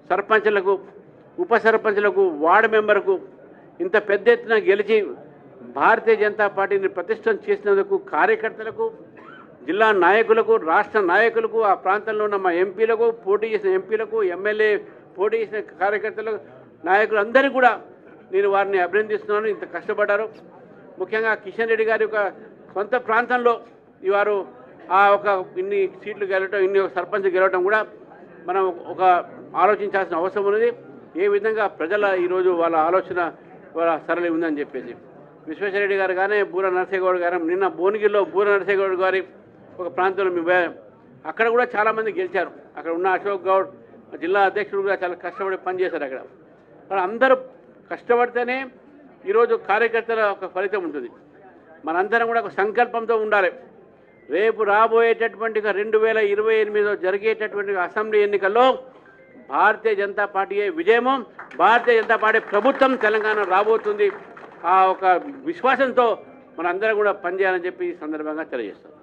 సర్పంచ్లకు, ఉప సర్పంచ్లకు, వార్డు మెంబర్కు ఇంత పెద్ద ఎత్తున గెలిచి భారతీయ జనతా పార్టీని ప్రతిష్టం చేసినందుకు కార్యకర్తలకు, జిల్లా నాయకులకు, రాష్ట్ర నాయకులకు, ఆ ప్రాంతంలో ఉన్న మా ఎంపీలకు, పోటీ చేసిన ఎంపీలకు, ఎమ్మెల్యే పోటీ చేసిన కార్యకర్తలకు, నాయకులు అందరికీ కూడా నేను వారిని అభినందిస్తున్నాను. ఇంత కష్టపడ్డారు. ముఖ్యంగా కిషన్ రెడ్డి గారి యొక్క సొంత ప్రాంతంలో వారు ఆ ఒక ఇన్ని సీట్లు గెలవటం, ఇన్ని సర్పంచ్ గెలవటం కూడా మనం ఒక ఆలోచించాల్సిన అవసరం ఉన్నది. ఏ విధంగా ప్రజల ఈరోజు వాళ్ళ ఆలోచన వాళ్ళ సరళి ఉందని చెప్పేసి విశ్వేశ్వరరెడ్డి గారు కానీ, బూర నరసింహగౌడ్ గారు, నిన్న భువనగిరిలో బూర నరసింహగౌడ్ గారి ఒక ప్రాంతంలో మేము అక్కడ కూడా చాలామంది గెలిచారు. అక్కడ ఉన్న అశోక్ గౌడ్ జిల్లా అధ్యక్షుడు కూడా చాలా కష్టపడి పనిచేశారు. అక్కడ అందరూ కష్టపడితేనే ఈరోజు కార్యకర్తల ఒక ఫలితం ఉంటుంది. మనందరం కూడా ఒక సంకల్పంతో ఉండాలి. రేపు రాబోయేటటువంటి 2028లో జరిగేటటువంటి అసెంబ్లీ ఎన్నికల్లో భారతీయ జనతా పార్టీయే విజయము, భారతీయ జనతా పార్టీ ప్రభుత్వం తెలంగాణ రాబోతుంది. ఆ ఒక విశ్వాసంతో మనందరం కూడా పనిచేయాలని చెప్పి ఈ సందర్భంగా తెలియజేస్తాం.